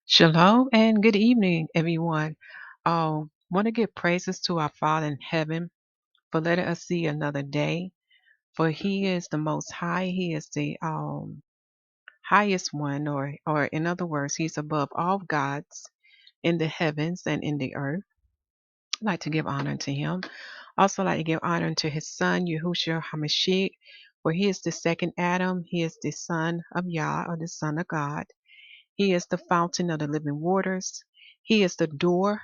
Shalom and good evening, everyone. Want to give praises to our Father in heaven for letting us see another day. For He is the Most High. He is the highest one, or in other words, He's above all gods in the heavens and in the earth. I'd like to give honor to Him. Also, like to give honor to His Son, Yahusha HaMashiach, for He is the second Adam. He is the Son of Yah, or the Son of God. He is the fountain of the living waters. He is the door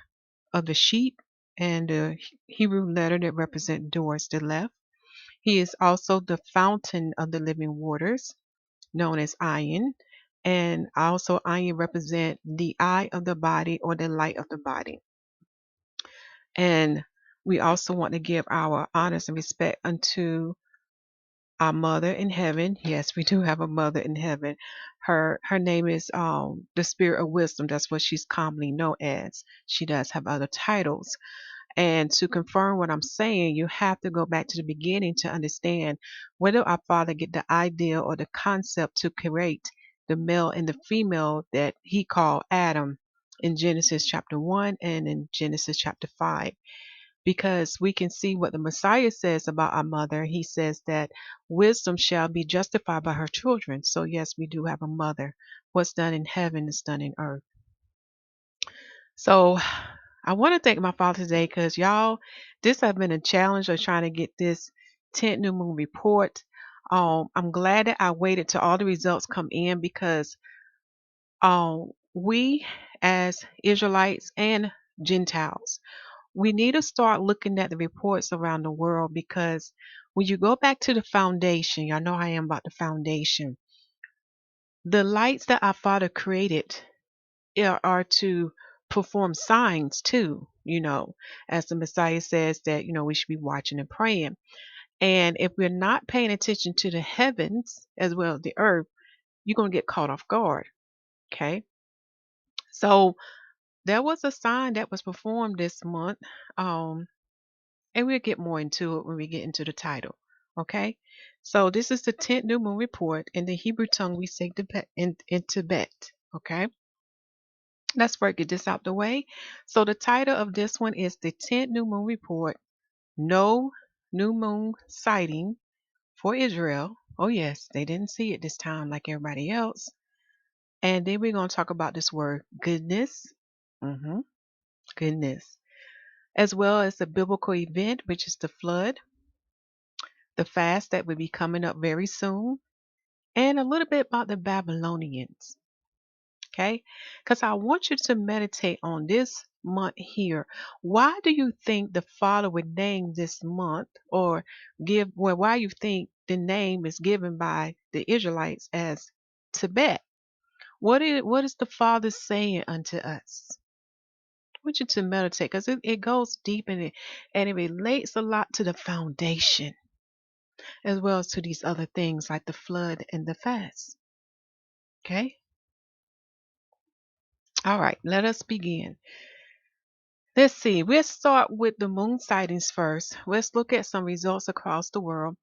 of the sheep, and the Hebrew letter that represent door is the left. He is also the fountain of the living waters, known as Ayin. And also Ayin represent the eye of the body or the light of the body. And we also want to give our honors and respect unto our mother in heaven. Yes, we do have a mother in heaven. Her name is the Spirit of Wisdom. That's what she's commonly known as. She does have other titles. And to confirm what I'm saying, you have to go back to the beginning to understand whether our Father get the idea or the concept to create the male and the female that He called Adam in Genesis chapter 1 and in Genesis chapter 5, because we can see what the Messiah says about our mother. He says that wisdom shall be justified by her children. So, yes, we do have a mother. What's done in heaven is done in earth. So, I want to thank my Father today because, y'all, this has been a challenge of trying to get this 10th new moon report. I'm glad that I waited till all the results come in because we, as Israelites and Gentiles, we need to start looking at the reports around the world, because when you go back to the foundation, y'all know how I am about the foundation. The lights that our Father created are to perform signs too, as the Messiah says that, we should be watching and praying. And if we're not paying attention to the heavens as well as the earth, you're going to get caught off guard. Okay. So there was a sign that was performed this month. Um, And we'll get more into it when we get into the title. Okay? So this is the 10th new moon report. In the Hebrew tongue, we say in Tibet. Okay? Let's first get this out the way. So the title of this one is the 10th new moon report. No new moon sighting for Israel. Oh yes, they didn't see it this time like everybody else. And then we're going to talk about this word goodness. hmm Goodness. As well as the biblical event, which is the flood, the fast that will be coming up very soon, and a little bit about the Babylonians. Okay? Because I want you to meditate on this month here. Why do you think the Father would name this month, or why you think the name is given by the Israelites as Tibet? What is the Father saying unto us? I want you to meditate because it goes deep in it, and it relates a lot to the foundation as well as to these other things like the flood and the fast. Okay? All right, let us begin. Let's see. We'll start with the moon sightings first. Let's look at some results across the world.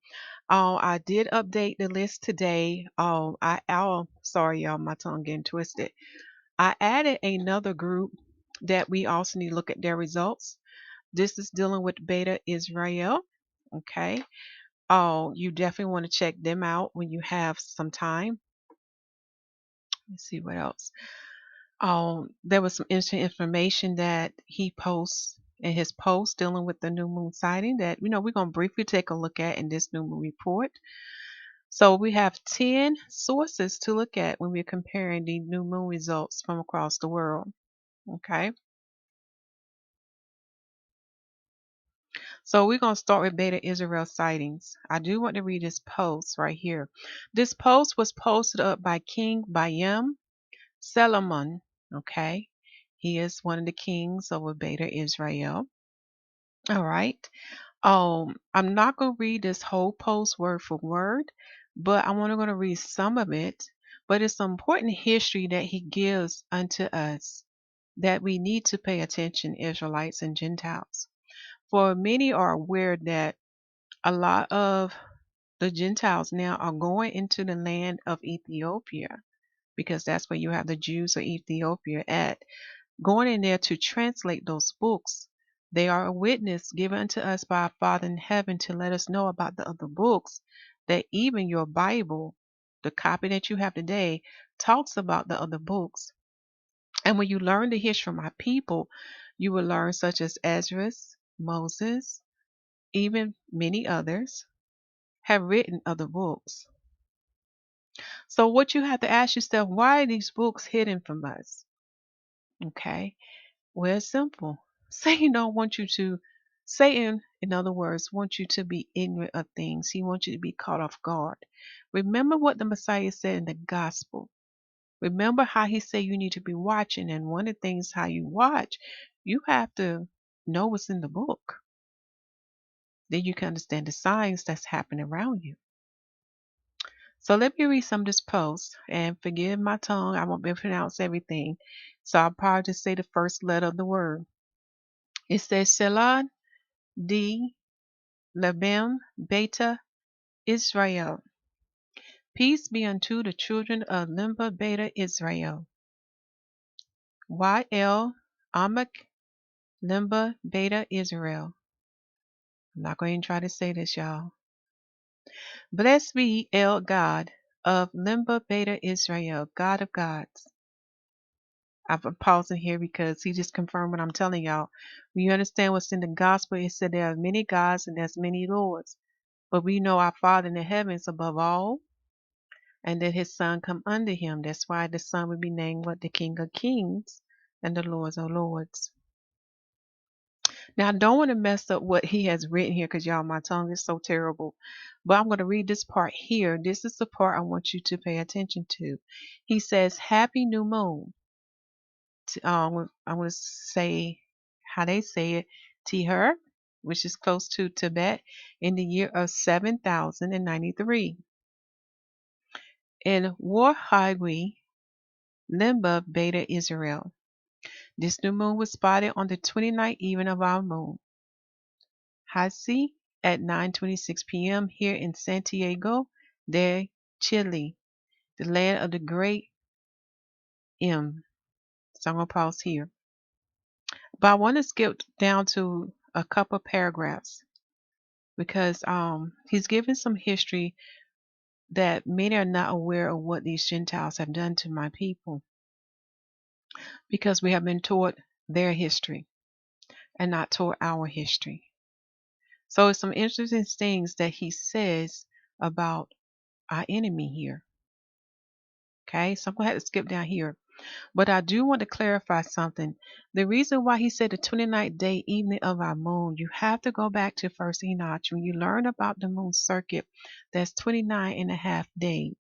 I did update the list today. Sorry, y'all, my tongue getting twisted. I added another group that we also need to look at their results. This is dealing with Beta Israel. Okay. Oh, you definitely want to check them out when you have some time. Let's see what else. There was some interesting information that he posts in his post dealing with the new moon sighting that we're going to briefly take a look at in this new moon report. So we have 10 sources to look at when we're comparing the new moon results from across the world. Okay. So we're going to start with Beta Israel sightings. I do want to read this post right here. This post was posted up by King Bayam Solomon. Okay. He is one of the kings over Beta Israel. All right. I'm not going to read this whole post word for word, but I'm only going to read some of it. But it's some important history that he gives unto us that we need to pay attention, Israelites and Gentiles. For many are aware that a lot of the Gentiles now are going into the land of Ethiopia. because that's where you have the Jews of Ethiopia at, going in there to translate those books. They are a witness given unto us by our Father in heaven to let us know about the other books, that even your Bible, the copy that you have today, talks about the other books. And when you learn the history from our people, you will learn such as Ezra's, Moses, even many others have written other books. So what you have to ask yourself, why are these books hidden from us? Okay. Well, it's simple. Satan, in other words, wants you to be ignorant of things. He wants you to be caught off guard. Remember what the Messiah said in the gospel. Remember how he said you need to be watching. And one of the things how you watch, you have to know what's in the book. Then you can understand the signs that's happening around you. So let me read some of this post, and forgive my tongue. I won't be able to pronounce everything. So I'll probably just say the first letter of the word. It says Shalom D. Labem Beta Israel. Peace be unto the children of Limba Beta Israel. YL Amak Limba Beta Israel. I'm not going to try to say this, y'all. Blessed be El God of Limba Beta Israel, God of gods. I'm pausing here because he just confirmed what I'm telling y'all. When you understand what's in the gospel, it said there are many gods and there's many lords. But we know our Father in the heavens above all, and that his son come under him. That's why the son would be named what? The King of Kings and the Lords of Lords. Now, I don't want to mess up what he has written here because y'all, my tongue is so terrible. But I'm going to read this part here. This is the part I want you to pay attention to. He says, Happy New Moon. I want to say how they say it, Tiher, which is close to Tibet, in the year of 7093. In YAHUAH Limba Beta Israel. This new moon was spotted on the 29th evening of our moon, Hasi, at 9:26 p.m. here in Santiago de Chile, the land of the great M. So I'm going to pause here. But I want to skip down to a couple paragraphs because he's given some history that many are not aware of what these Gentiles have done to my people, because we have been taught their history and not taught our history. So it's some interesting things that he says about our enemy here. Okay, so I'm going to have to skip down here. But I do want to clarify something. The reason why he said the 29th day evening of our moon, you have to go back to first Enoch. When you learn about the moon circuit, that's 29 and a half days.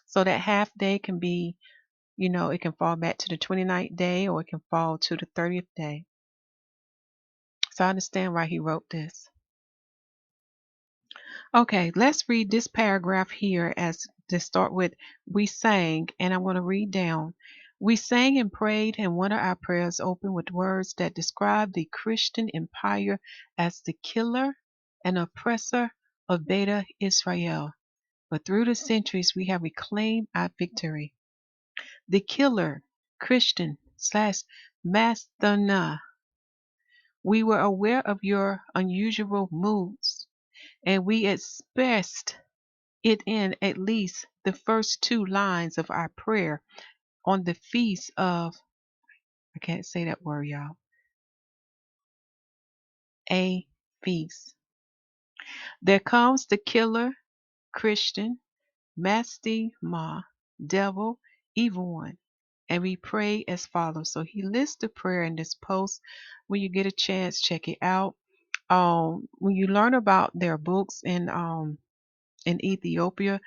So that half day can be, it can fall back to the 29th day or it can fall to the 30th day. So I understand why he wrote this. Okay, let's read this paragraph here as to start with. We sang, and I'm going to read down. We sang and prayed, and one of our prayers opened with words that describe the Christian empire as the killer and oppressor of Beta Israel. But through the centuries, we have reclaimed our victory. The killer, Christian slash Mastana. We were aware of your unusual moods, and we expressed it in at least the first two lines of our prayer on the feast of, I can't say that word, y'all, a feast. There comes the killer, Christian, Masty Ma, devil, evil one. And we pray as follows. So he lists the prayer in this post. When you get a chance, check it out. When you learn about their books in Ethiopia,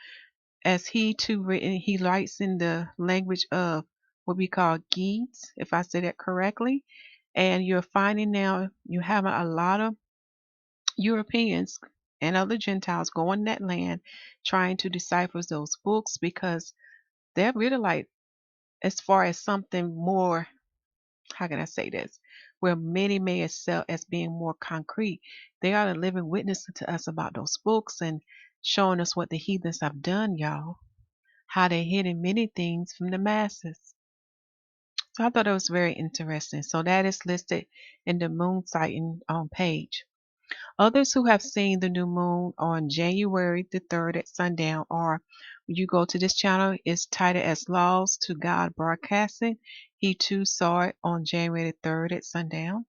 as he too written, he writes in the language of what we call Geats, if I say that correctly. And you're finding now you have a lot of Europeans and other Gentiles going in that land trying to decipher those books, because they're really like, as far as something more, how can I say this, where many may excel as being more concrete. They are the living witness to us about those books and showing us what the heathens have done, y'all. how they hidden many things from the masses. So I thought it was very interesting. So that is listed in the moon sighting page. Others who have seen the new moon on January the 3rd at sundown are, when you go to this channel, it's titled as Laws to God Broadcasting. He too saw it on January the 3rd at sundown.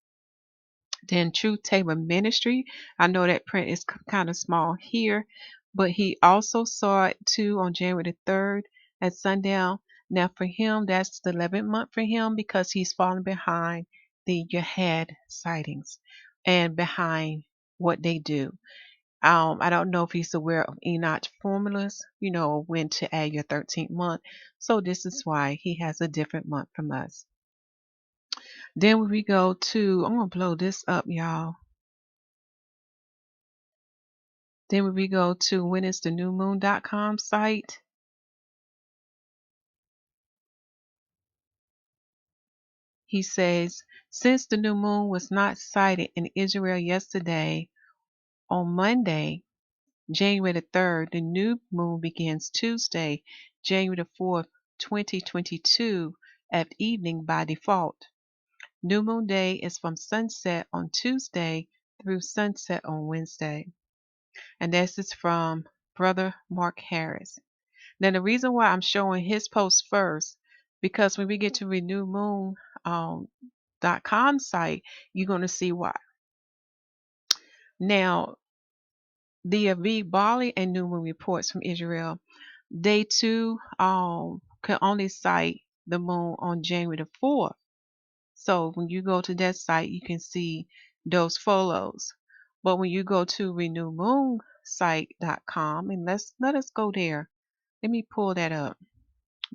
Then Truth Table Ministry. I know that print is kind of small here, but he also saw it too on January the 3rd at sundown. Now for him, that's the 11th month for him because he's falling behind the YAHUAH sightings and behind what they do. I don't know if he's aware of Enoch formulas, when to add your 13th month. So this is why he has a different month from us. Then we go to, I'm going to blow this up, y'all. Then when we go to whenisthenewmoon.com site, he says, since the new moon was not sighted in Israel yesterday, on Monday, January the 3rd, the new moon begins Tuesday, January the 4th, 2022 at evening by default. New moon day is from sunset on Tuesday through sunset on Wednesday. And this is from Brother Mark Harris. Now, the reason why I'm showing his post first, because when we get to renewmoon.com site, you're going to see why. Now, the Aviv Bali and New Moon reports from Israel, they too can only cite the moon on January the 4th. So when you go to that site, you can see those photos. But when you go to renewmoonsite.com, and let us go there. Let me pull that up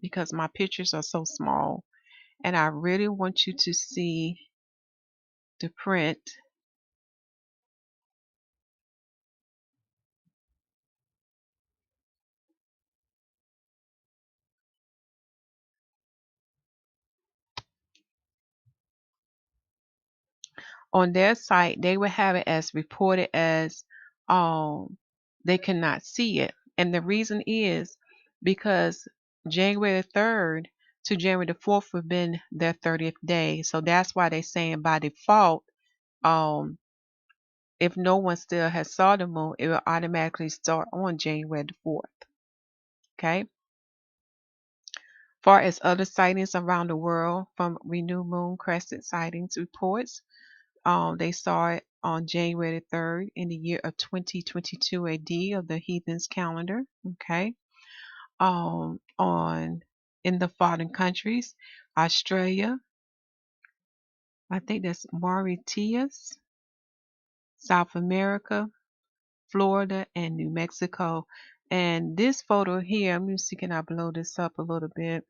because my pictures are so small. And I really want you to see the print. On their site, they will have it as reported as they cannot see it. And the reason is because January the 3rd to January the 4th have been their 30th day. So that's why they're saying by default, if no one still has saw the moon, it will automatically start on January the 4th. Okay. Far as other sightings around the world from Renew Moon Crescent sightings reports, they saw it on January the 3rd in the year of 2022 AD of the Heathen's calendar. Okay. On in the foreign countries, Australia, I think that's Mauritius, South America, Florida, and New Mexico. And this photo here, let me see, can I blow this up a little bit?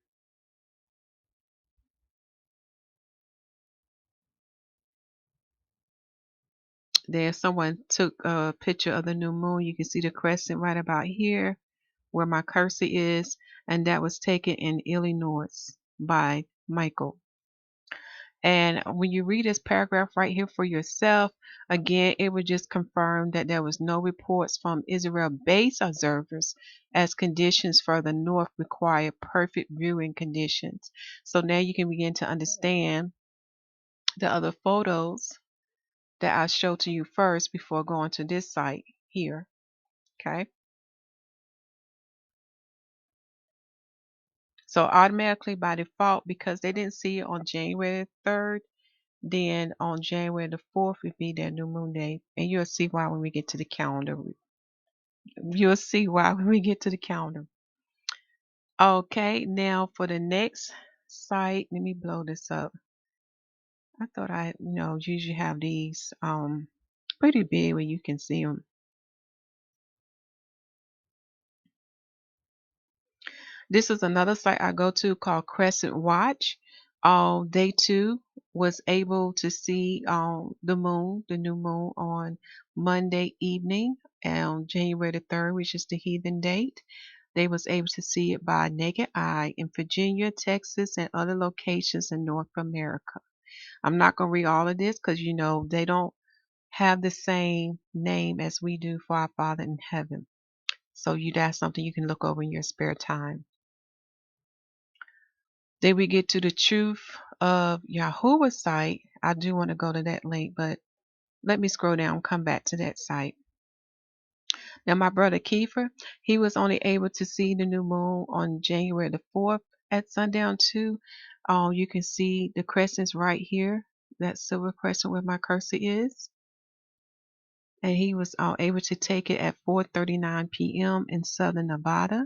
There, someone took a picture of the new moon. You can see the crescent right about here where my cursor is, and that was taken in Illinois by Michael. And when you read this paragraph right here for yourself, again, it would just confirm that there was no reports from Israel-based observers as conditions further north require perfect viewing conditions. So now you can begin to understand the other photos that I showed to you first before going to this site here. Okay. So automatically by default, because they didn't see it on January 3rd, then on January the 4th would be their new moon day. And you'll see why when we get to the calendar. You'll see why when we get to the calendar. Okay, now for the next site, let me blow this up. I thought I, usually have these pretty big where you can see them. This is another site I go to called Crescent Watch. They too was able to see the moon, the new moon, on Monday evening on January the 3rd, which is the heathen date. They was able to see it by naked eye in Virginia, Texas, and other locations in North America. I'm not going to read all of this because they don't have the same name as we do for our Father in heaven. So that's something you can look over in your spare time. Then we get to the truth of Yahuwah's site. I do want to go to that link, but let me scroll down, come back to that site. Now, my brother Kiefer, he was only able to see the new moon on January the 4th at sundown too. You can see the crescents right here, that silver crescent where my cursor is. And he was able to take it at 4:39 p.m. in southern Nevada.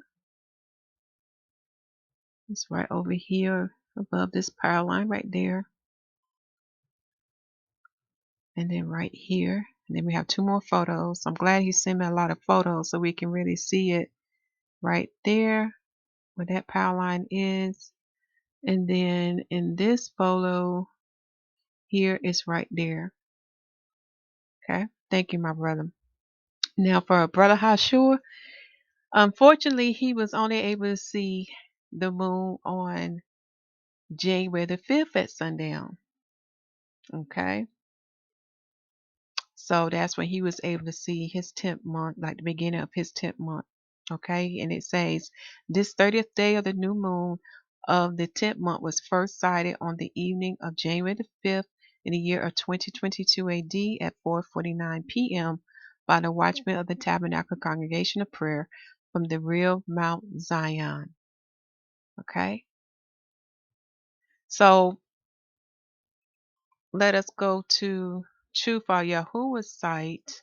It's right over here above this power line right there. And then right here. And then we have two more photos. I'm glad he sent me a lot of photos so we can really see it right there where that power line is. And then in this photo here is right there. Okay. Thank you, my brother. Now for brother Yahusha, unfortunately he was only able to see the moon on January the 5th at sundown. Okay. So that's when he was able to see his 10th month, like the beginning of his 10th month. Okay. And it says, this 30th day of the new moon of the 10th month was first sighted on the evening of January the 5th in the year of 2022 AD at 4:49 p.m. by the watchmen of the Tabernacle Congregation of Prayer from the real Mount Zion. Okay. So let us go to Truth for Yahuwah's site.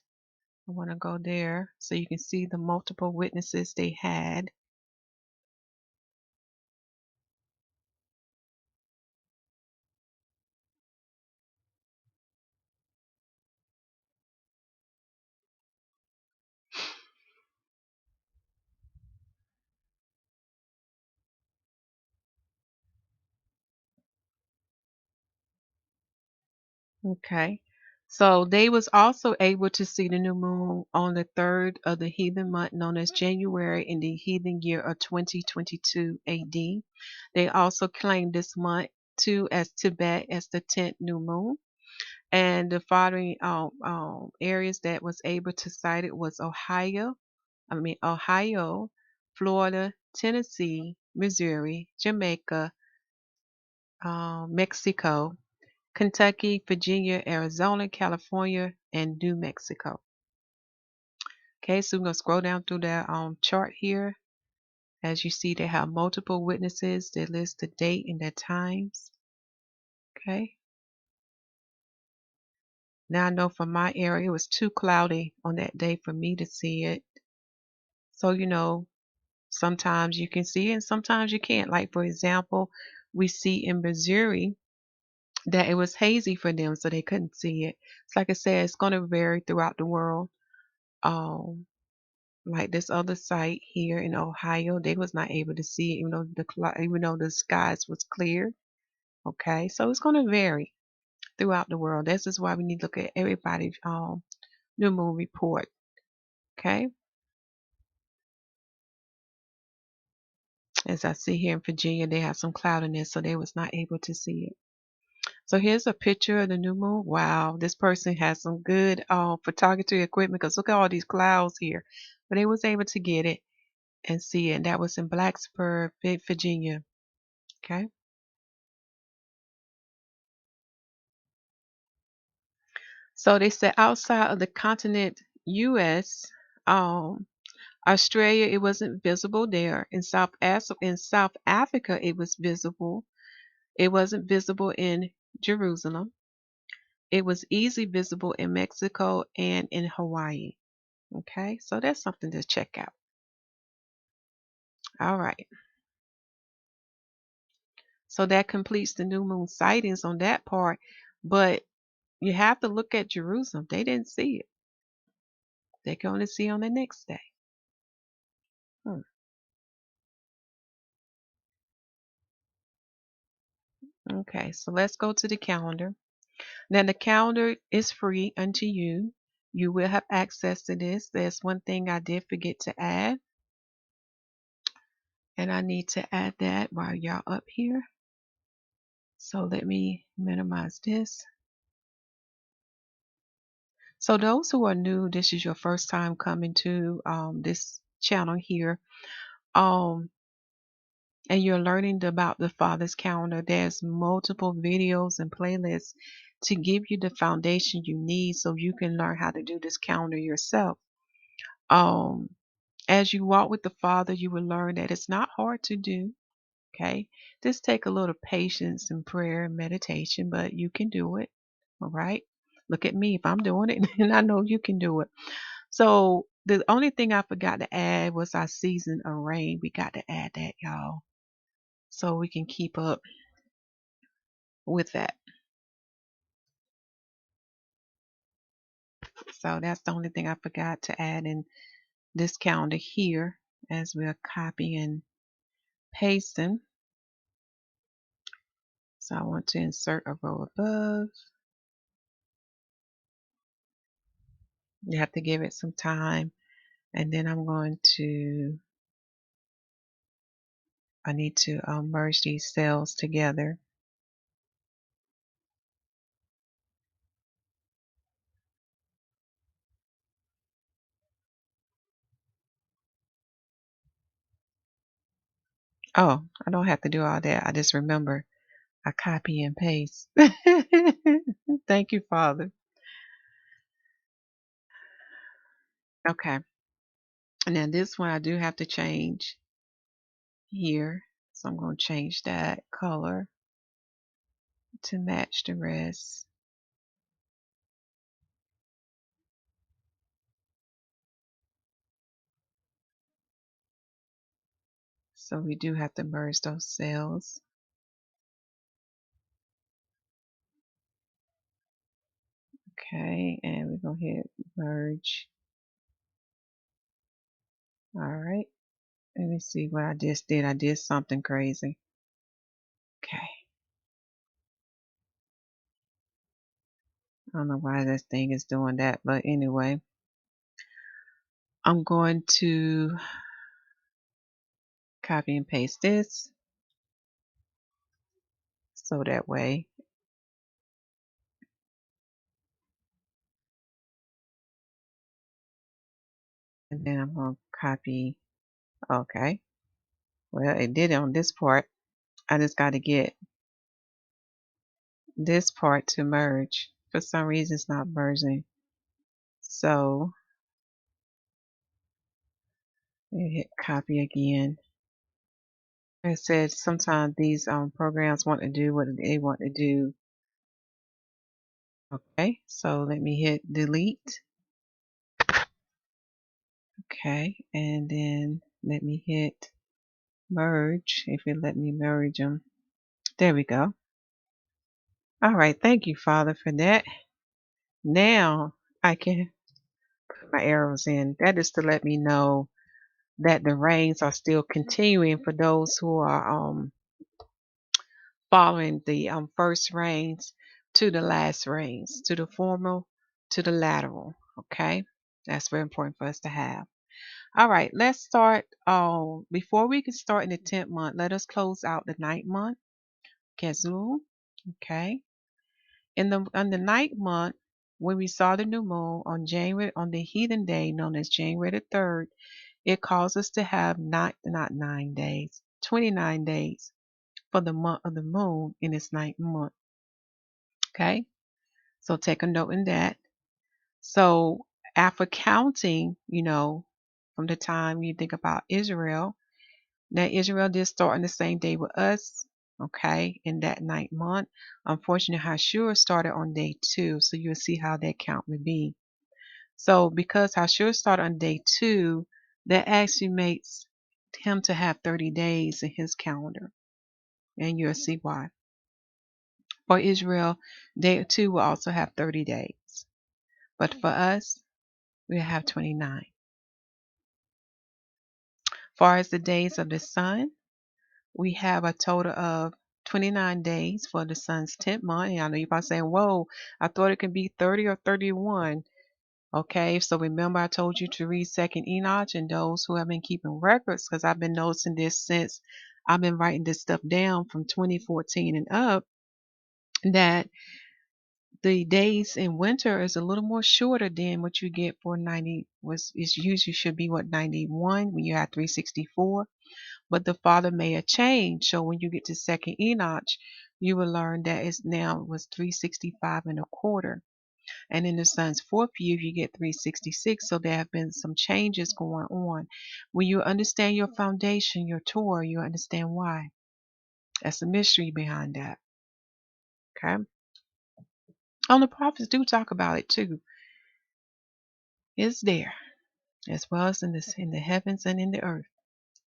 I want to go there so you can see the multiple witnesses they had. Okay. So they was also able to see the new moon on the third of the heathen month known as January in the heathen year of 2022 AD. They also claimed this month too as Tibet as the 10th new moon. And the following areas that was able to cite it was Ohio, Florida, Tennessee, Missouri, Jamaica, Mexico, Kentucky, Virginia, Arizona, California, and New Mexico. Okay, so we're going to scroll down through that chart here. As you see, they have multiple witnesses. They list the date and their times. Okay. Now I know from my area, it was too cloudy on that day for me to see it. So, sometimes you can see it and sometimes you can't. Like, for example, we see in Missouri that it was hazy for them, so they couldn't see it. It's like I said, it's going to vary throughout the world. Um, like this other site here in Ohio, they was not able to see it, even though the skies was clear. Okay, so it's going to vary throughout the world. This is why we need to look at everybody's new moon report. Okay, as I see here in Virginia, they have some cloudiness, so they was not able to see it. So here's a picture of the new moon. Wow, this person has some good photography equipment because look at all these clouds here. But they was able to get it and see it. And that was in Blacksburg, Virginia. Okay. So they said outside of the continent US, Australia, it wasn't visible there. In South Africa, it was visible. It wasn't visible in Jerusalem. It was easily visible in Mexico and in Hawaii. Okay, so that's something to check out. All right. So that completes the new moon sightings on that part. But you have to look at Jerusalem. They didn't see it. They can only see on the next day. Hmm. Okay, so let's go to the calendar. Now the calendar is free unto you. You will have access to this. There's one thing I did forget to add. And I need to add that while y'all up here. So let me minimize this. So those who are new, this is your first time coming to this channel here. Um, and you're learning about the Father's calendar, there's multiple videos and playlists to give you the foundation you need so you can learn how to do this calendar yourself. Um, as you walk with the Father, you will learn that it's not hard to do. Okay, just take a little patience and prayer and meditation, but you can do it. All right. Look at me if I'm doing it, and I know you can do it. So the only thing I forgot to add was our season of rain. We got to add that, y'all, so we can keep up with that. So that's the only thing I forgot to add in this calendar here as we're copying and pasting. So I want to insert a row above. You have to give it some time. And then I need to merge these cells together. Oh, I don't have to do all that. I just remember I copy and paste. Thank you, Father. Okay. Now this one I do have to change here. So I'm going to change that color to match the rest. So we do have to merge those cells. Okay, and we're going to hit merge. All right. Let me see what I just did. I did something crazy. Okay. I don't know why this thing is doing that, but anyway, I'm going to copy and paste this so that way. And then I'm going to copy. Okay. Well, it did it on this part. I just got to get this part to merge. For some reason, it's not merging. So hit copy again. It said sometimes these programs want to do what they want to do. Okay, so let me hit delete. Okay, and then let me hit merge if it let me merge them. There we go. All right, thank you, Father, for that. Now I can put my arrows in. That is to let me know that the rains are still continuing for those who are following the first rains to the last rains, to the formal, to the lateral. Okay, that's very important for us to have. All right, let's start. Before we can start in the 10th month, let us close out the 9th month. Kezul. Okay. On the 9th month, when we saw the new moon on the heathen day known as January the 3rd, it caused us to have not 9 days, 29 days for the month of the moon in its 9th month. Okay. So take a note in that. So after counting, from the time you think about Israel, now Israel did start on the same day with us, okay, in that 9th month. Unfortunately, Hashur started on day 2, so you'll see how that count would be. So because Hashur started on day 2, that actually makes him to have 30 days in his calendar, and you'll see why. For Israel, day 2 will also have 30 days, but for us, we have 29. Far as the days of the sun, we have a total of 29 days for the sun's 10th month. And I know you're probably saying, whoa, I thought it could be 30 or 31. Okay, so remember I told you to read Second Enoch, and those who have been keeping records, because I've been noticing this since I've been writing this stuff down from 2014 and up, that the days in winter is a little more shorter than what you get for 90 is usually should be what 91 when you have 364. but the father may have changed. So when you get to second Enoch, you will learn that it's now was 365 and a quarter. And in the son's fourth year, you get 366. So there have been some changes going on. When you understand your foundation, your Torah, you understand why. That's a mystery behind that. Okay. Oh, the prophets do talk about it too. It's there, as well as in the heavens and in the earth.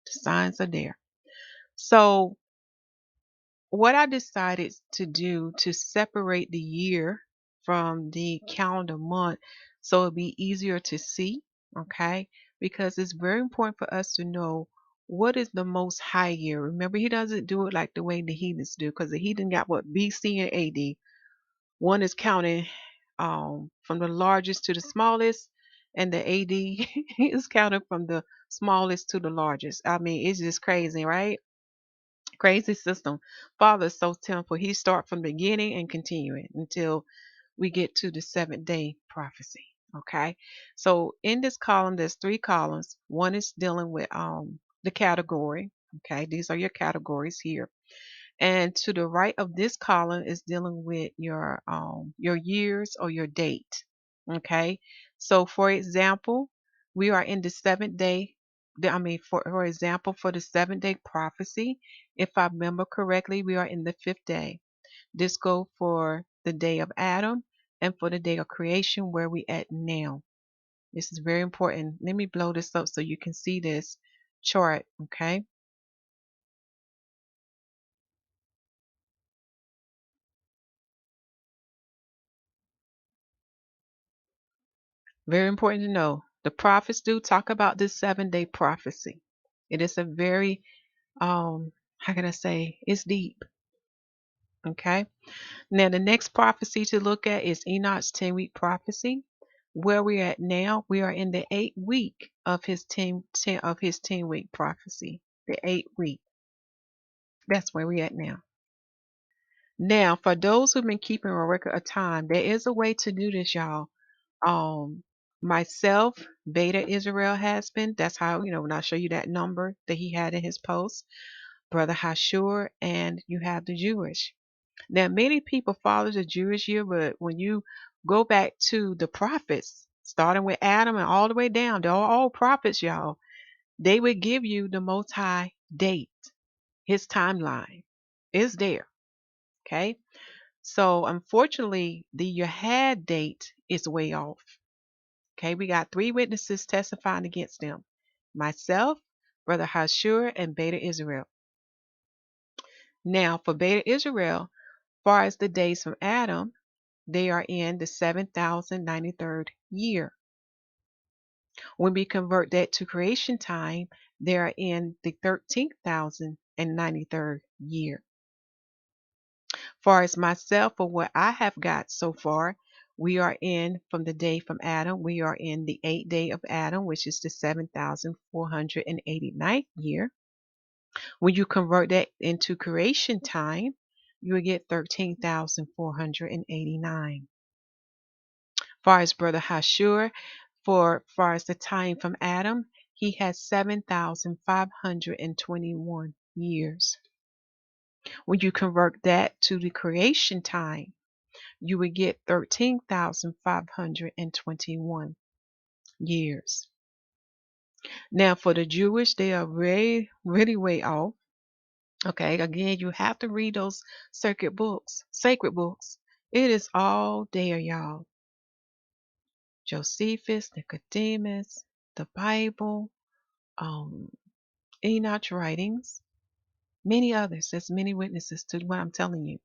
The signs are there. So what I decided to do to separate the year from the calendar month so it'll be easier to see, okay? Because it's very important for us to know what is the most high year. Remember, he doesn't do it like the way the heathens do, because the heathen got what BC and AD. One is counting from the largest to the smallest, and the AD is counting from the smallest to the largest. I mean, it's just crazy, right? Crazy system. Father is so temple. He start from the beginning and continue it until we get to the seventh day prophecy. Okay. So in this column, there's three columns. One is dealing with the category. Okay, these are your categories here. And to the right of this column is dealing with your years or your date. Okay. So for example, we are in the seventh day. I mean, for example, for the seventh day prophecy, if I remember correctly, we are in the fifth day. This go for the day of Adam and for the day of creation where we at now. This is very important. Let me blow this up so you can see this chart. Okay. Very important to know. The prophets do talk about this 7 day prophecy. It is a very how can I say, it's deep. Okay. Now the next prophecy to look at is Enoch's 10-week prophecy. Where we're at now, we are in the 8th week of his 10-week prophecy. The 8th week. That's where we're at now. Now, for those who've been keeping a record of time, there is a way to do this, y'all. Um, myself, Beta Israel has been. That's how, when I show you that number that he had in his post, Brother Hashur, and you have the Jewish. Now, many people follow the Jewish year, but when you go back to the prophets, starting with Adam and all the way down, they're all prophets, y'all. They would give you the Most High date, his timeline is there. Okay. So, unfortunately, the Yahad date is way off. Okay, we got three witnesses testifying against them: myself, Brother Hashur, and Beta Israel. Now, for Beta Israel, far as the days from Adam, they are in the 7,093rd year. When we convert that to creation time, they are in the 13,093rd year. Far as myself, or what I have got so far, we are in from the day from Adam, we are in the 8th day of Adam, which is the 7,489th year. When you convert that into creation time, you will get 13,489. Far as Brother Hashur, for far as the time from Adam, he has 7,521 years. When you convert that to the creation time, you would get 13,521 years. Now, for the Jewish, they are really, really way off. Okay, again, you have to read those sacred books. It is all there, y'all. Josephus, Nicodemus, the Bible, um, Enoch writings, many others. There's many witnesses to what I'm telling you.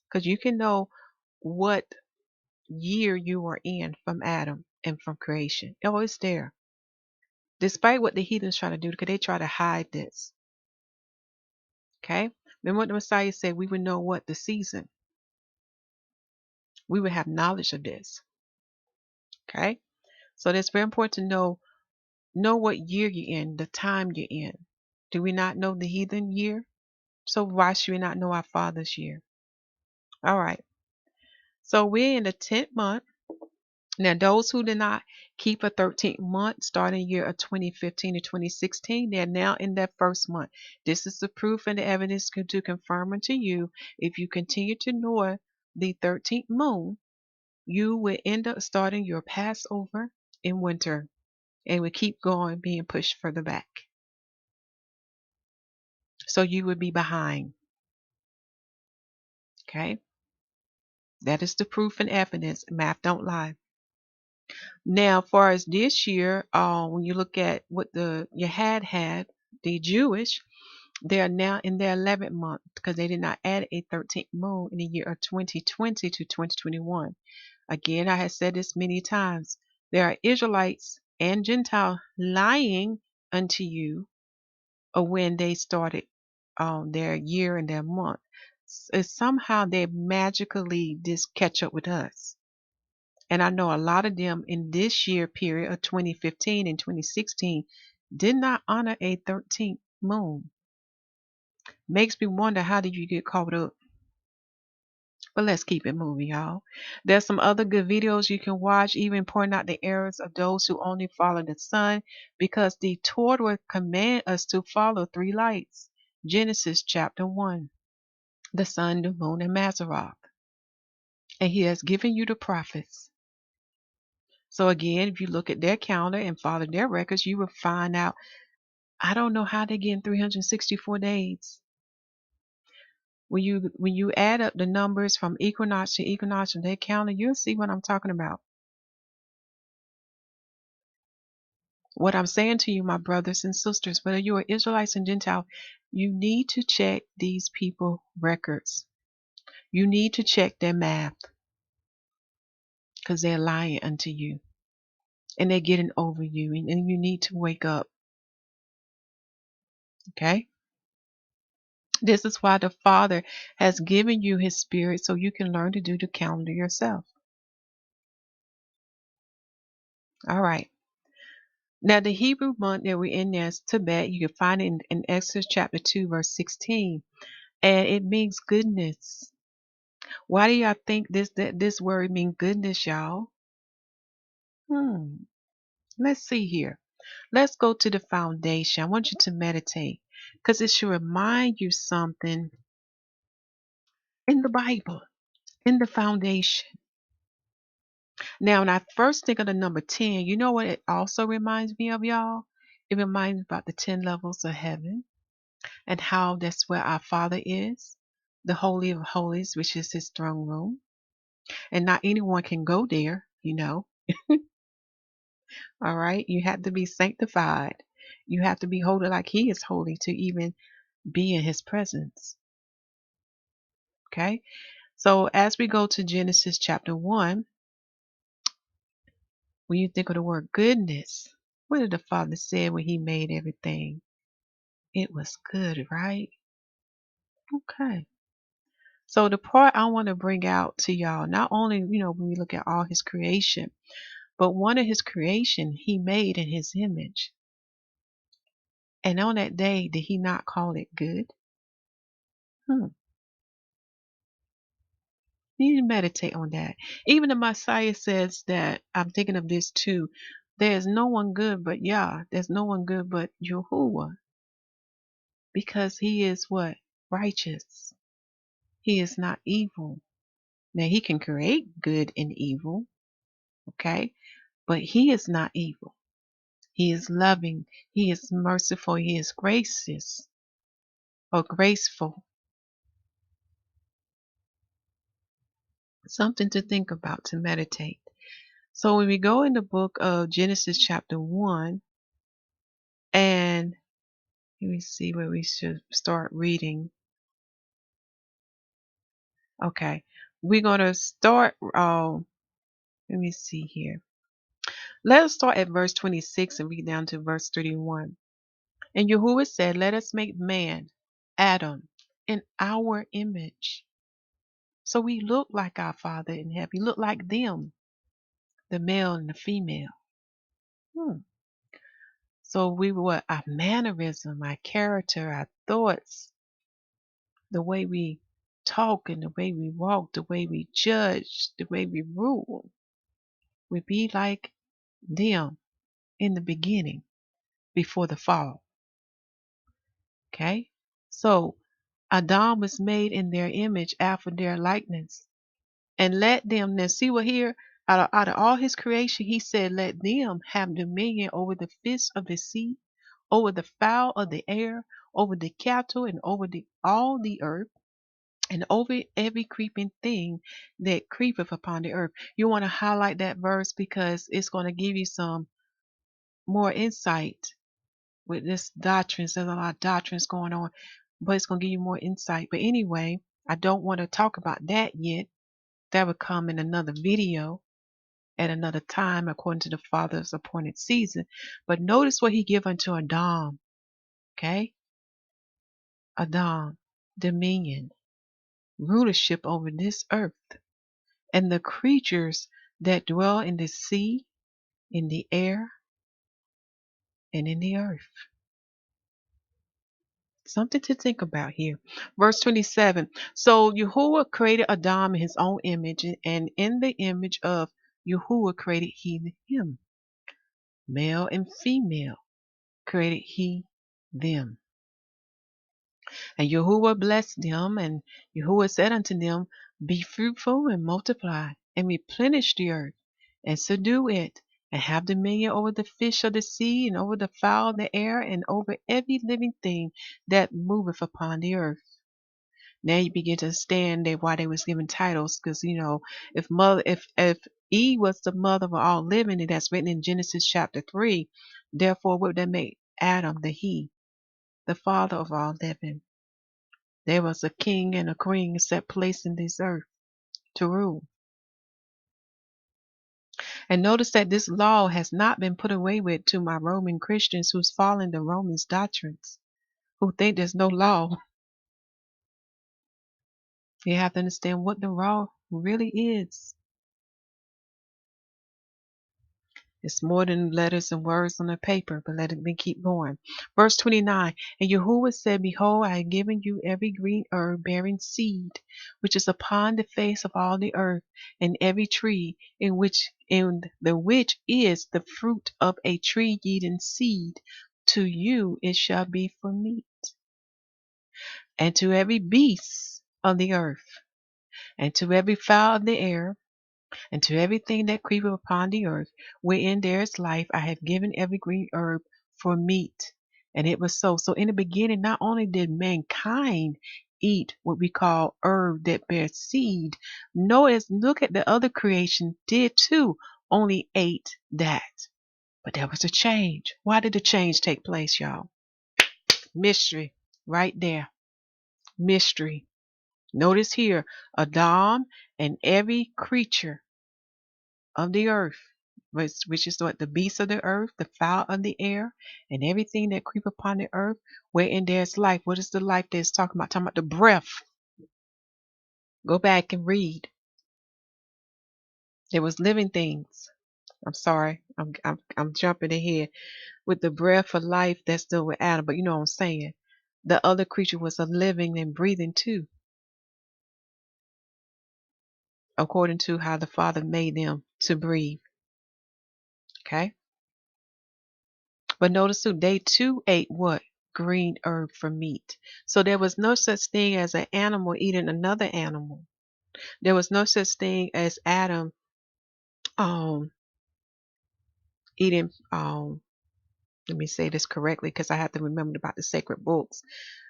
Because you can know what year you are in from Adam and from creation. Oh, it's there. Despite what the heathens try to do, because they try to hide this. Okay? Remember what the Messiah said, we would know what the season. We would have knowledge of this. Okay? So that's very important to know what year you're in, the time you're in. Do we not know the heathen year? So why should we not know our Father's year? All right. So we're in the 10th month. Now, those who did not keep a 13th month starting year of 2015 to 2016, they're now in their first month. This is the proof and the evidence to confirm unto you. If you continue to ignore the 13th moon, you will end up starting your Passover in winter and will keep going, being pushed further back. So you would be behind. Okay? That is the proof and evidence. Math don't lie. Now, as far as this year, when you look at what you had, the Jewish, they are now in their 11th month because they did not add a 13th moon in the year of 2020 to 2021. Again, I have said this many times. There are Israelites and Gentiles lying unto you of when they started their year and their month. Somehow they magically just catch up with us. And I know a lot of them in this year period of 2015 and 2016 did not honor a 13th moon. Makes me wonder, how did you get caught up? But let's keep it moving, y'all. There's some other good videos you can watch, even pointing out the errors of those who only follow the sun, because the Torah will command us to follow three lights. Genesis chapter 1, the sun, the moon, and Mazzaroth. And he has given you the prophets. So again, if you look at their calendar and follow their records, you will find out, I don't know how they get in 364 days. When you add up the numbers from equinox to equinox on their calendar, you'll see what I'm talking about. What I'm saying to you, my brothers and sisters, whether you are Israelites and Gentiles, you need to check these people records. You need to check their math, because they're lying unto you and they're getting over you, and you need to wake up. Okay? This is why the Father has given you his spirit, so you can learn to do the calendar yourself. All right. Now, the Hebrew month that we're in there is Tibet. You can find it in Exodus chapter 2, verse 16. And it means goodness. Why do y'all think this word means goodness, y'all? Let's see here. Let's go to the foundation. I want you to meditate, because it should remind you something in the Bible, in the foundation. Now, when I first think of the number 10, you know what it also reminds me of, y'all? It reminds me about the 10 levels of heaven and how that's where our Father is, the Holy of Holies, which is his throne room. And not anyone can go there, you know. All right. You have to be sanctified. You have to be holy like he is holy to even be in his presence. Okay. So as we go to Genesis chapter 1, when you think of the word goodness, what did the Father say when he made everything? It was good, right? Okay. So the part I want to bring out to y'all, not only, when we look at all his creation, but one of his creation he made in his image. And on that day, did he not call it good? You need to meditate on that. Even the Messiah says that, I'm thinking of this too. There's no one good but Yah. There's no one good but Yahuwah. Because he is what? Righteous. He is not evil. Now he can create good and evil. Okay? But he is not evil. He is loving. He is merciful. He is gracious or graceful. Something to think about, to meditate. So when we go in the book of Genesis chapter 1, and let me see where we should start reading. Okay. We're going to start, let me see here. Let us start at verse 26 and read down to verse 31. And Yahuwah said, let us make man, Adam, in our image. So we look like our Father in heaven. We look like them, the male and the female. So we were our mannerism, our character, our thoughts, the way we talk and the way we walk, the way we judge, the way we rule. would be like them in the beginning before the fall. Okay? So Adam was made in their image after their likeness. And let them, now see what here, out of all his creation, he said, let them have dominion over the fish of the sea, over the fowl of the air, over the cattle, and over all the earth, and over every creeping thing that creepeth upon the earth. You want to highlight that verse because it's going to give you some more insight with this doctrines. There's a lot of doctrines going on, but it's going to give you more insight. But anyway, I don't want to talk about that yet. That would come in another video at another time according to the Father's appointed season. But notice what he give unto Adam. Okay? Adam, dominion, rulership over this earth, and the creatures that dwell in the sea, in the air, and in the earth. Something to think about here. Verse 27. So Yahuwah created Adam in his own image, and in the image of Yahuwah created he him. Male and female created he them. And Yahuwah blessed them, and Yahuwah said unto them, be fruitful and multiply, and replenish the earth, and subdue it, and have dominion over the fish of the sea, and over the fowl of the air, and over every living thing that moveth upon the earth. Now you begin to understand that why they was given titles, because if Eve was the mother of all living, and that's written in Genesis chapter 3, therefore what would that make Adam the he, the father of all living? There was a king and a queen set place in this earth to rule. And notice that this law has not been put away with to my Roman Christians who's following the Romans doctrines, who think there's no law. You have to understand what the law really is. It's more than letters and words on a paper, but let me keep going. Verse 29, and Yahuwah said, behold, I have given you every green herb bearing seed, which is upon the face of all the earth, and every tree in the which is the fruit of a tree yielding seed. To you it shall be for meat. And to every beast of the earth, and to every fowl of the air, and to everything that creepeth upon the earth, wherein there is life, I have given every green herb for meat. And it was so. So in the beginning, not only did mankind eat what we call herb that bears seed, notice, look at the other creation did too, only ate that. But there was a change. Why did the change take place, y'all? Mystery. Right there. Mystery. Notice here, Adam and every creature of the earth, which is what the beasts of the earth, the fowl of the air, and everything that creep upon the earth, wherein there's life. What is the life that's talking about? Talking about the breath. Go back and read. There was living things. I'm sorry, I'm jumping ahead with the breath of life that's still with Adam, but you know what I'm saying. The other creature was a living and breathing too, according to how the Father made them to breathe. Okay. But notice too, they too ate what? Green herb for meat. So there was no such thing as an animal eating another animal. There was no such thing as Adam um eating let me say this correctly because I have to remember about the sacred books.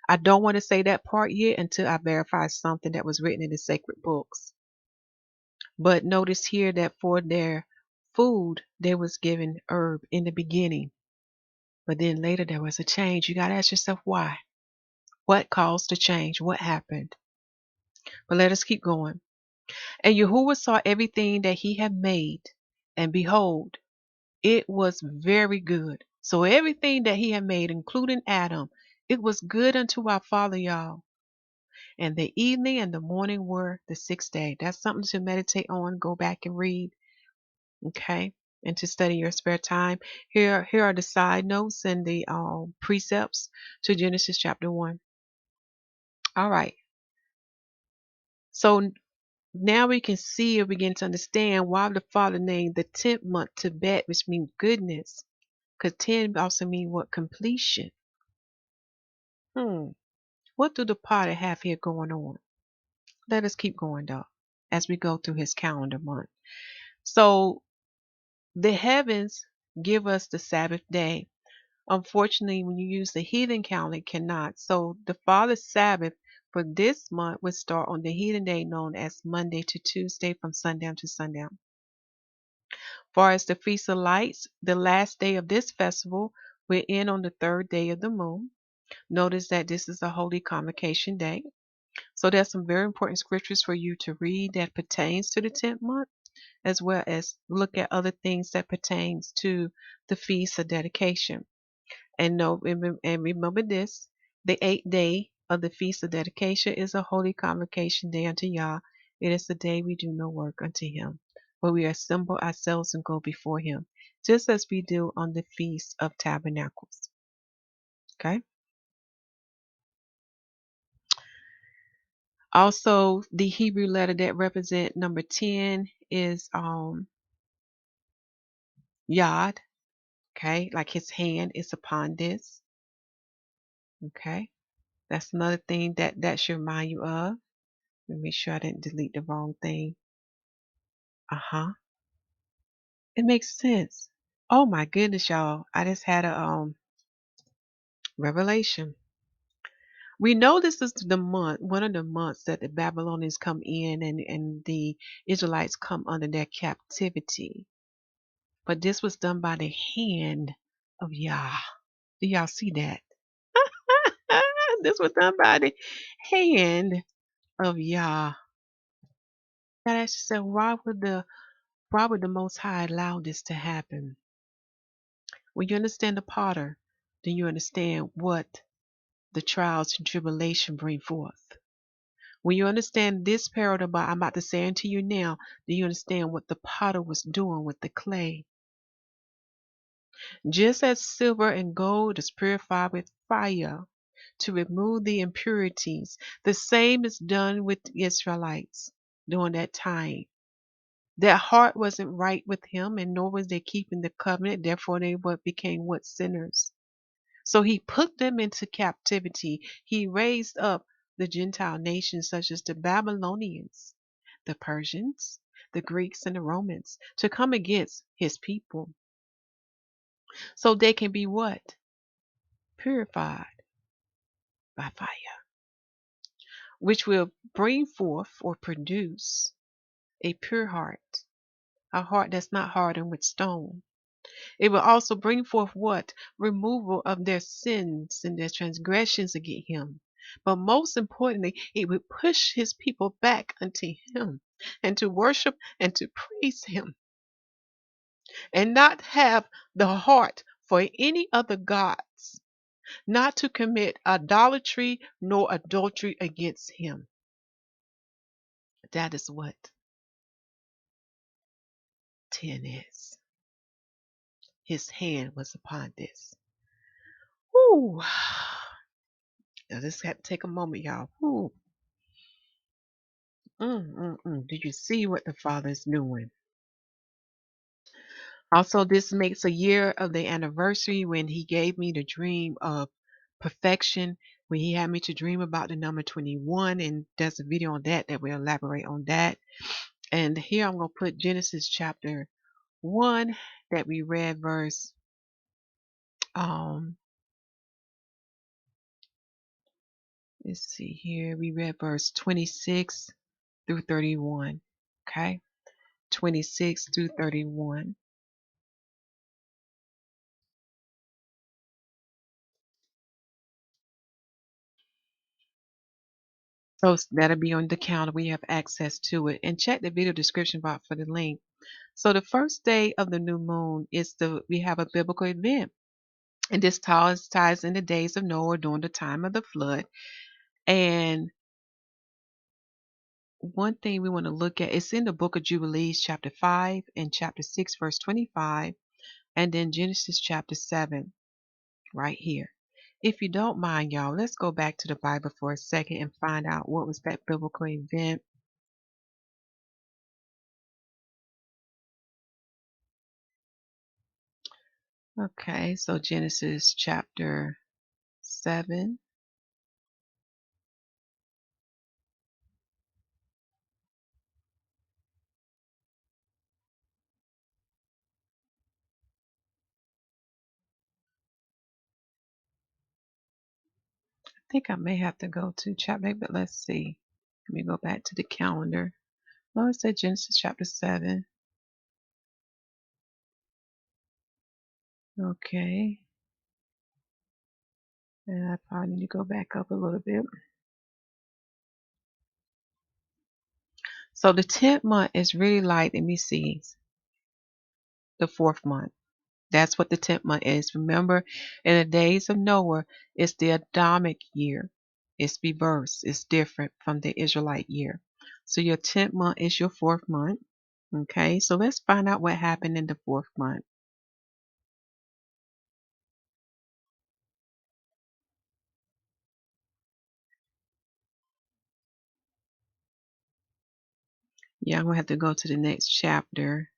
I don't want to say that part yet until I verify something that was written in the sacred books. But notice here that for their food they was given herb in the beginning. But then later there was a change. You gotta ask yourself why. What caused the change? What happened? But let us keep going. And Yahuwah saw everything that he had made, and behold, it was very good. So everything that he had made, including Adam, it was good unto our Father, y'all. And the evening and the morning were the sixth day. That's something to meditate on. Go back and read, okay? And to study your spare time. Here are the side notes and the precepts to Genesis chapter 1. All right. So Now we can see or begin to understand why the Father named the 10th month Tibet, which means goodness. Because 10 also means what? Completion. What do the Potter have here going on? Let us keep going though as we go through his calendar month. So the heavens give us the Sabbath day. Unfortunately, when you use the heathen calendar, it cannot. So the Father's Sabbath for this month would start on the heathen day known as Monday to Tuesday from sundown to sundown. Far as the Feast of Lights, the last day of this festival will end on the third day of the moon. Notice that this is a holy convocation day. So there's some very important scriptures for you to read that pertains to the 10th month, as well as look at other things that pertains to the feast of dedication. And remember this, the 8th day of the feast of dedication is a holy convocation day unto Yah. It is the day we do no work unto him, but we assemble ourselves and go before him, just as we do on the feast of tabernacles. Okay. Also, the Hebrew letter that represent number 10 is Yod. Okay, like his hand is upon this. Okay, that's another thing that should remind you of. Let me make sure I didn't delete the wrong thing. It makes sense. Oh my goodness, y'all! I just had a revelation. We know this is the month, one of the months that the Babylonians come in and the Israelites come under their captivity. But this was done by the hand of Yah. Do y'all see that? This was done by the hand of Yah. That actually said, why would the Most High allow this to happen? When you understand the potter, then you understand what the trials and tribulation bring forth. When you understand this parable I'm about to say unto you now, then you understand what the potter was doing with the clay. Just as silver and gold is purified with fire to remove the impurities, the same is done with the Israelites during that time. Their heart wasn't right with him, and nor was they keeping the covenant. Therefore, they became what? Sinners. So he put them into captivity. He raised up the Gentile nations such as the Babylonians, the Persians, the Greeks, and the Romans to come against his people. So they can be what? Purified by fire, which will bring forth or produce a pure heart, a heart that's not hardened with stone. It will also bring forth what? Removal of their sins and their transgressions against him. But most importantly, it would push his people back unto him and to worship and to praise him and not have the heart for any other gods, not to commit idolatry nor adultery against him. That is what 10 is. His hand was upon this. Woo. Now this had to take a moment, y'all. Woo. Do you see what the Father is doing? Also, this makes a year of the anniversary when he gave me the dream of perfection, when he had me to dream about the number 21, and there's a video on that will elaborate on that. And here I'm going to put Genesis chapter 1 that we read verse um let's see here. We read verse 26 through 31. Okay? 26 through 31. So that'll be on the counter. We have access to it. And check the video description box for the link. So the first day of the new moon is we have a biblical event. And this ties in the days of Noah during the time of the flood. And one thing we want to look at, it's in the book of Jubilees, chapter 5 and chapter 6, verse 25, and then Genesis chapter 7, right here. If you don't mind, y'all, let's go back to the Bible for a second and find out what was that biblical event. Okay, so Genesis chapter 7. I think I may have to go to chapter, but let's see. Let me go back to the calendar. No, it said Genesis chapter 7. Okay. And I probably need to go back up a little bit. So the 10th month is really like, let me see, the 4th month. That's what the 10th month is. Remember, in the days of Noah, it's the Adamic year. It's reversed. It's different from the Israelite year. So your 10th month is your 4th month. Okay, so let's find out what happened in the 4th month. Yeah, I'm going to have to go to the next chapter.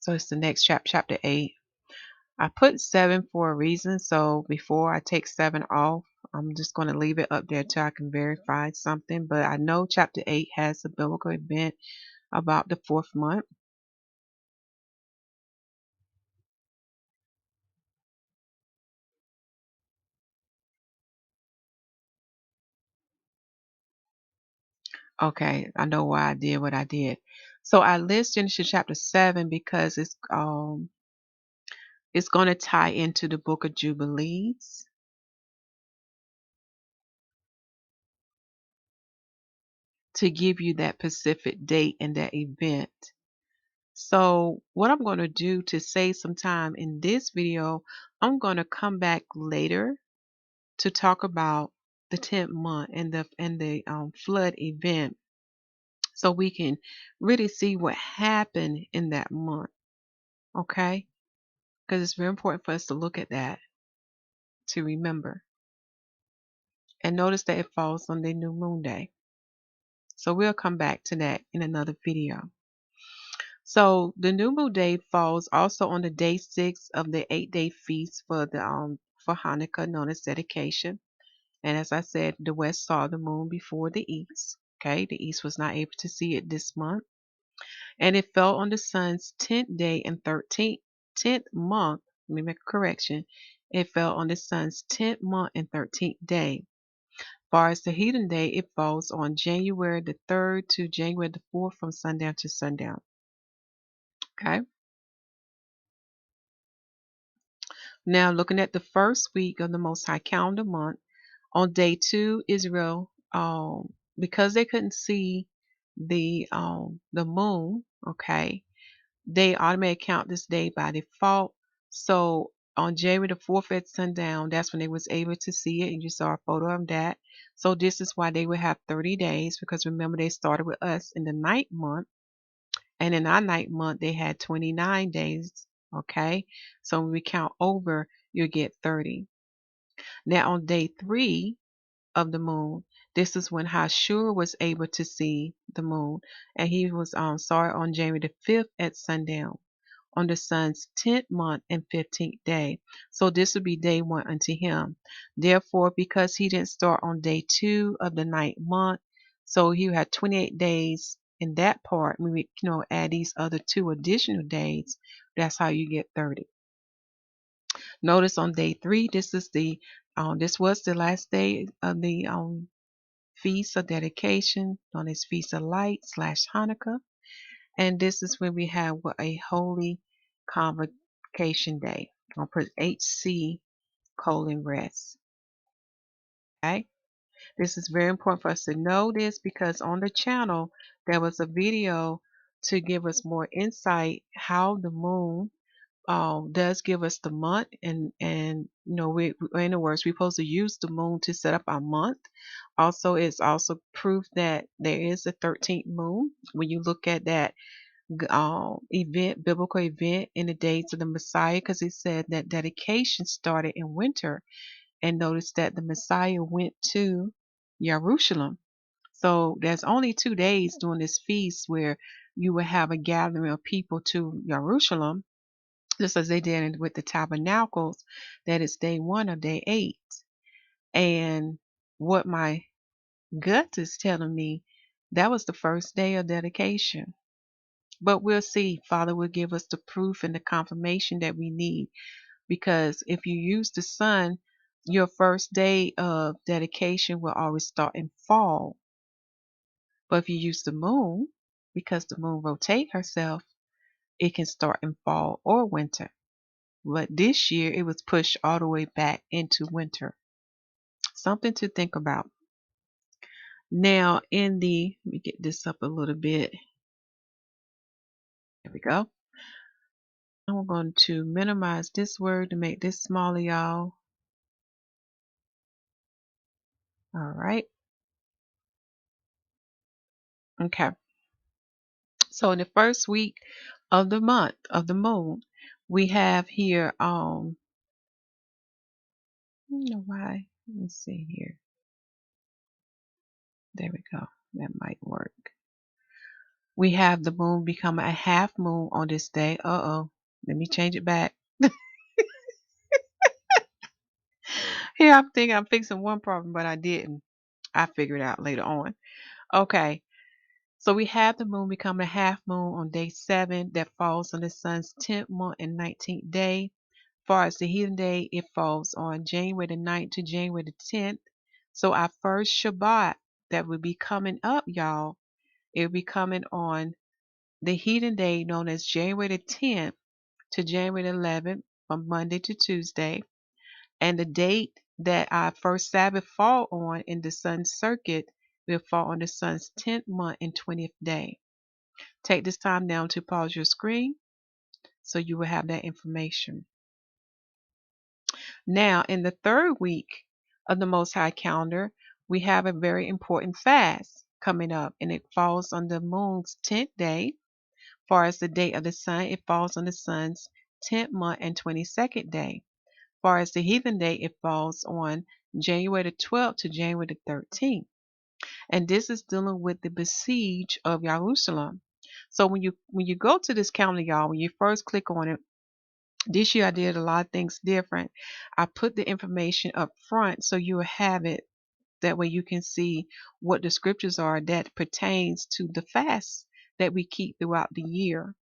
So it's the next chapter 8. I put 7 for a reason. So before I take 7 off, I'm just going to leave it up there till I can verify something. But I know chapter 8 has a biblical event about the 4th month. Okay, I know why I did what I did. So I list Genesis chapter 7 because it's going to tie into the book of Jubilees. To give you that specific date and that event. So what I'm going to do to save some time in this video, I'm going to come back later to talk about the 10th month and the flood event, so we can really see what happened in that month. Okay, because it's very important for us to look at that to remember. And notice that it falls on the new moon day. So we'll come back to that in another video. So the new moon day falls also on the day 6 of the 8-day feast for Hanukkah, known as dedication. And as I said, the west saw the moon before the east. Okay, the east was not able to see it this month. And it fell on the sun's 10th day and 10th month. Let me make a correction. It fell on the sun's 10th month and 13th day. Far as the heathen day, it falls on January the 3rd to January the 4th from sundown to sundown. Okay. Now, looking at the first week of the Most High calendar month, on day 2, Israel, because they couldn't see the moon, okay, they automatically count this day by default. So on January the 4th at sundown, that's when they was able to see it, and you saw a photo of that. So this is why they would have 30 days, because remember they started with us in the 9th month, and in our 9th month they had 29 days. Okay, so when we count over, you get 30. Now on day 3 of the moon, this is when Hashur was able to see the moon, and he was saw it on January the 5th at sundown, on the sun's 10th month and 15th day. So this would be day 1 unto him. Therefore, because he didn't start on day 2 of the 9th month, so he had 28 days in that part. When we add these other 2 additional days, that's how you get 30. Notice on day 3, this was the last day of the feast of dedication, known as Feast of Light / Hanukkah. And this is when we have a holy convocation day. I'll put HC rest. Okay. This is very important for us to know this, because on the channel there was a video to give us more insight how the moon does give us the month, and we, in other words, we're supposed to use the moon to set up our month. Also, it's also proof that there is a 13th moon when you look at that biblical event in the days of the Messiah, because it said that dedication started in winter, and notice that the Messiah went to Jerusalem. So there's only 2 days during this feast where you will have a gathering of people to Jerusalem, just as they did with the tabernacles, that it's day 1 of day 8. And what my gut is telling me, that was the first day of dedication. But we'll see. Father will give us the proof and the confirmation that we need. Because if you use the sun, your first day of dedication will always start in fall. But if you use the moon, because the moon rotates herself, it can start in fall or winter. But this year it was pushed all the way back into winter. Something to think about. Now let me get this up a little bit. There we go. I'm going to minimize this word to make this smaller, y'all. All right. Okay. So in the first week of the month of the moon, we have here, I don't know why. Let's see here. There we go. That might work. We have the moon become a half moon on this day. Uh-oh. Let me change it back. Here I'm thinking I'm fixing one problem, but I didn't. I figured it out later on. Okay. So we have the moon become a half moon on day 7 that falls on the sun's 10th month and 19th day. Far as the heathen day, it falls on January the 9th to January the 10th. So our first Shabbat that will be coming up, y'all, it will be coming on the heathen day known as January the 10th to January the 11th, from Monday to Tuesday. And the date that our first Sabbath fall on in the sun's circuit will fall on the sun's 10th month and 20th day. Take this time now to pause your screen so you will have that information. Now, in the third week of the Most High calendar, we have a very important fast coming up, and it falls on the moon's 10th day. Far as the date of the sun, it falls on the sun's 10th month and 22nd day. Far as the heathen day, it falls on January the 12th to January the 13th. And this is dealing with the besiege of Jerusalem. So when you go to this calendar, y'all, when you first click on it, this year I did a lot of things different. I put the information up front so you will have it. That way you can see what the scriptures are that pertains to the fast that we keep throughout the year.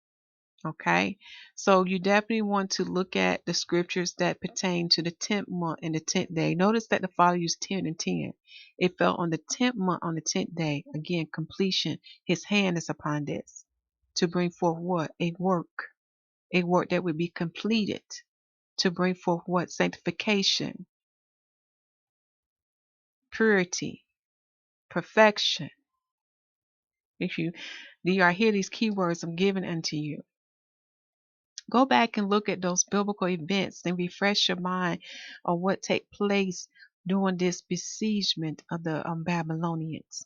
Okay, so you definitely want to look at the scriptures that pertain to the 10th month and the 10th day. Notice that the Father used 10 and 10. It fell on the 10th month on the 10th day. Again, completion. His hand is upon this to bring forth what? A work that would be completed to bring forth what? Sanctification, purity, perfection. If you are here, these keywords I'm giving unto you. Go back and look at those biblical events and refresh your mind on what took place during this besiegement of the Babylonians.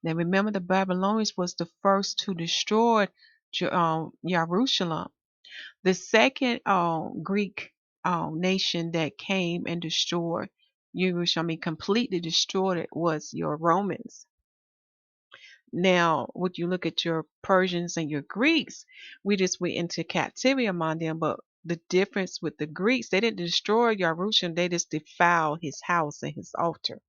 Now remember, the Babylonians was the first to destroy Jerusalem. The second Greek nation that came and destroyed Jerusalem, I mean completely destroyed it, was your Romans. Now, would you look at your Persians and your Greeks? We just went into captivity among them, but the difference with the Greeks, they didn't destroy Jerusalem, they just defiled his house and his altar.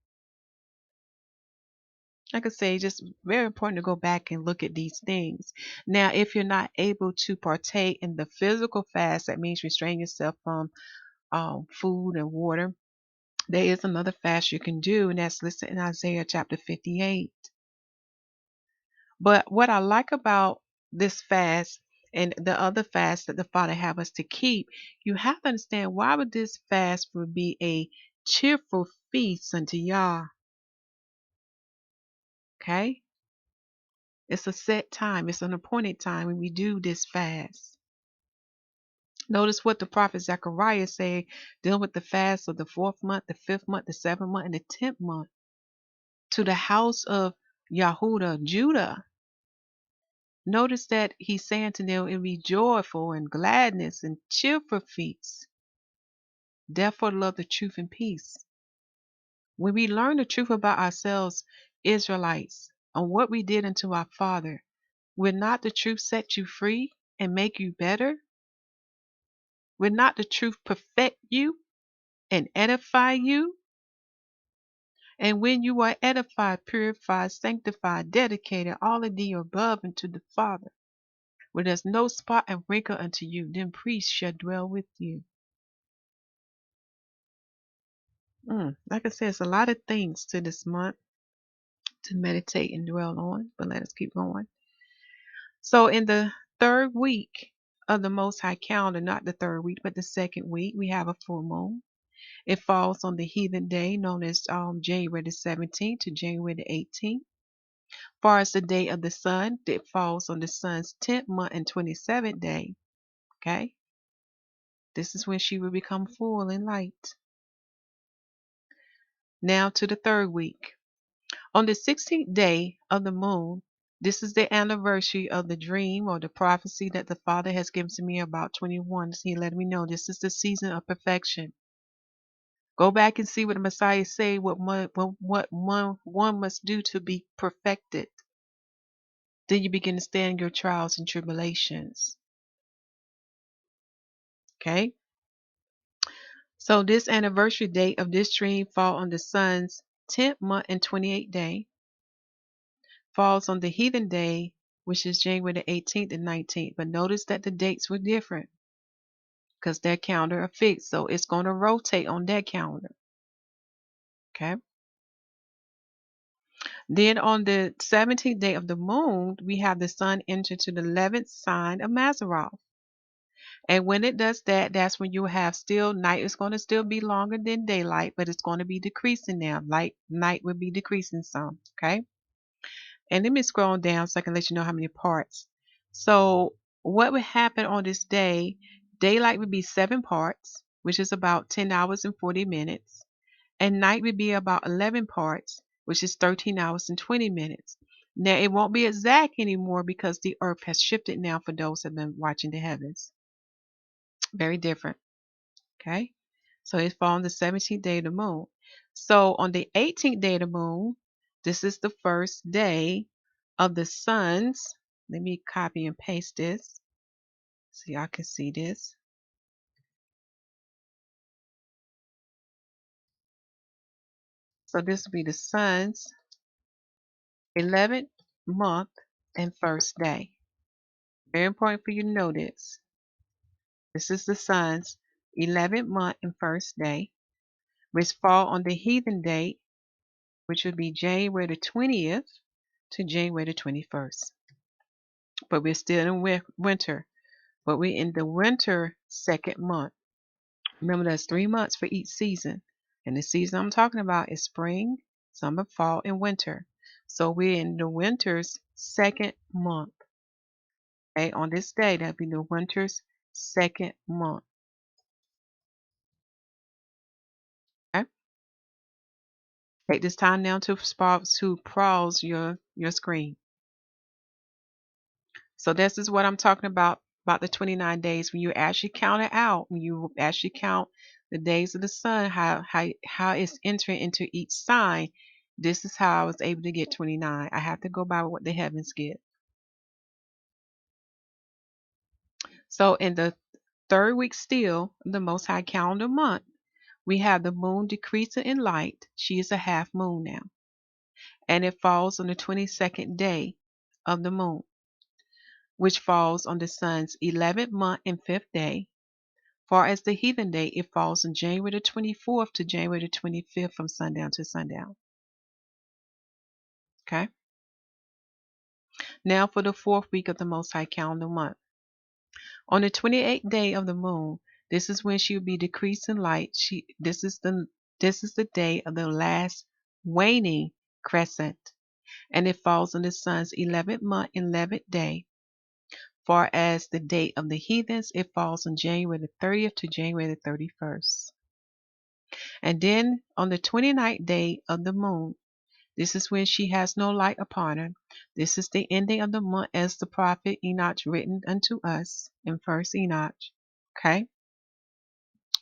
Like I say, just very important to go back and look at these things. Now, if you're not able to partake in the physical fast, that means restrain yourself from food and water. There is another fast you can do, and that's listed in Isaiah chapter 58. But what I like about this fast and the other fast that the Father have us to keep, you have to understand why would this fast would be a cheerful feast unto Yah. Okay? It's a set time. It's an appointed time when we do this fast. Notice what the prophet Zechariah said, dealing with the fast of the 4th month, the 5th month, the 7th month, and the 10th month. To the house of Yahudah, Judah. Notice that he's saying to them, it be joyful and gladness and cheerful feasts. Therefore, love the truth and peace. When we learn the truth about ourselves, Israelites, on what we did unto our Father, will not the truth set you free and make you better? Will not the truth perfect you and edify you? And when you are edified, purified, sanctified, dedicated, all of the above unto the Father, where there's no spot and wrinkle unto you, then priests shall dwell with you. Like I said, it's a lot of things to this month to meditate and dwell on, but let us keep going. So in the third week of the Most High calendar, not the third week, but the second week, we have a full moon. It falls on the heathen day known as January the 17th to January the 18th. Far as the day of the sun, it falls on the sun's 10th month and 27th day. Okay, this is when she will become full in light. Now to the third week. On the 16th day of the moon, this is the anniversary of the dream or the prophecy that the Father has given to me about 21. He let me know this is the season of perfection. Go back and see what the Messiah said, what one must do to be perfected. Then you begin to stand your trials and tribulations. Okay? So this anniversary date of this dream fall on the sun's 10th month and 28th day. Falls on the heathen day, which is January the 18th and 19th. But notice that the dates were different because their calendar are fixed. So it's going to rotate on their calendar. Okay? Then on the 17th day of the moon, we have the sun enter to the 11th sign of Mazzaroth. And when it does that, that's when you have still night is going to still be longer than daylight, but it's going to be decreasing now. Night will be decreasing some. Okay. And let me scroll down so I can let you know how many parts. So what would happen on this day? Daylight would be 7 parts, which is about 10 hours and 40 minutes. And night would be about 11 parts, which is 13 hours and 20 minutes. Now, it won't be exact anymore because the earth has shifted now for those that have been watching the heavens. Very different. Okay. So it falls on the 17th day of the moon. So on the 18th day of the moon, this is the first day of the sun's. Let me copy and paste this so y'all can see this. So this will be the sun's 11th month and first day. Very important for you to know this. This is the sun's 11th month and first day, which fall on the heathen date, which would be January the 20th to January the 21st. But we're still in winter. But we're in the winter second month. Remember, there's 3 months for each season. And the season I'm talking about is spring, summer, fall, and winter. So we're in the winter's second month. Okay, on this day, that'll be the winter's second month. Okay. Take this time now to pause your screen. So this is what I'm talking about the 29 days. When you actually count it out, when you actually count the days of the sun, how it's entering into each sign, this is how I was able to get 29. I have to go by what the heavens give. So in the third week still, the Most High calendar month, we have the moon decreasing in light. She is a half moon now. And it falls on the 22nd day of the moon, which falls on the sun's 11th month and 5th day. Far as the heathen day, it falls on January the 24th to January the 25th from sundown to sundown. Okay. Now for the fourth week of the Most High calendar month. On the 28th day of the moon, this is when she will be decreased in light. This is the day of the last waning crescent, and it falls on the sun's 11th month and 11th day. Far as the date of the heathens, it falls on January the 30th to January the 31st. And then on the 29th day of the moon, this is when she has no light upon her. This is the ending of the month as the prophet Enoch written unto us in first Enoch. Okay?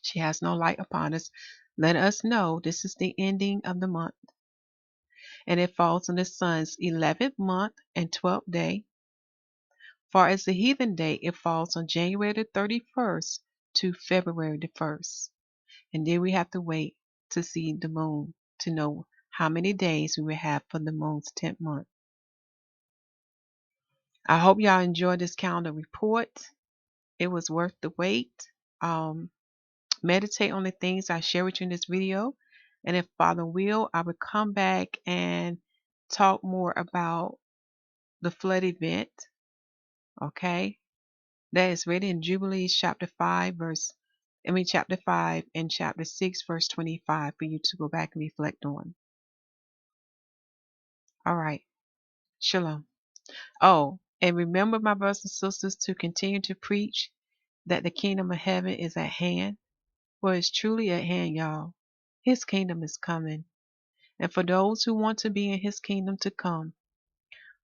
She has no light upon us. Let us know this is the ending of the month. And it falls on the sun's 11th month and 12th day. Far as the heathen day, it falls on January the 31st to February the 1st. And then we have to wait to see the moon to know how many days we will have for the moon's 10th month. I hope y'all enjoyed this calendar report. It was worth the wait. Meditate on the things I share with you in this video. And if Father will, I will come back and talk more about the flood event. Okay? That is written in Jubilees chapter 5 chapter 5 and chapter 6 verse 25 for you to go back and reflect on. All right. Shalom. Oh, and remember, my brothers and sisters, to continue to preach that the kingdom of heaven is at hand. Well, it's truly at hand, y'all. His kingdom is coming. And for those who want to be in his kingdom to come,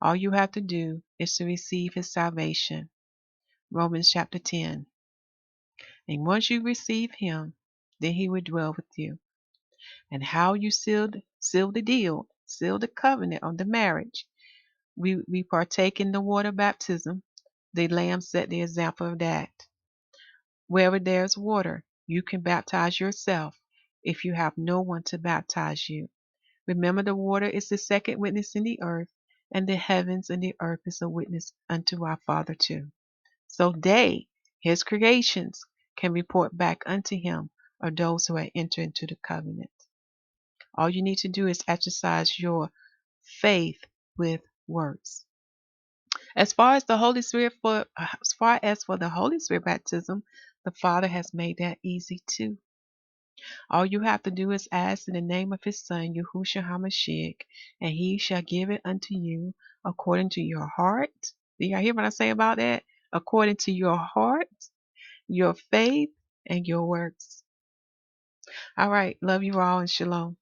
all you have to do is to receive his salvation. Romans chapter 10. And once you receive him, then he will dwell with you. And how you seal the deal, seal the covenant on the marriage. We partake in the water baptism. The Lamb set the example of that. Wherever there's water, you can baptize yourself if you have no one to baptize you. Remember, the water is the second witness in the earth, and the heavens and the earth is a witness unto our Father too. So they, his creations, can report back unto him, or those who have entered into the covenant. All you need to do is exercise your faith with works. As far as the Holy Spirit for the Holy Spirit baptism, the Father has made that easy too. All you have to do is ask in the name of his Son, Yahusha HaMashiach, and he shall give it unto you according to your heart. Do y'all hear what I say about that? According to your heart, your faith, and your works. All right. Love you all, and shalom.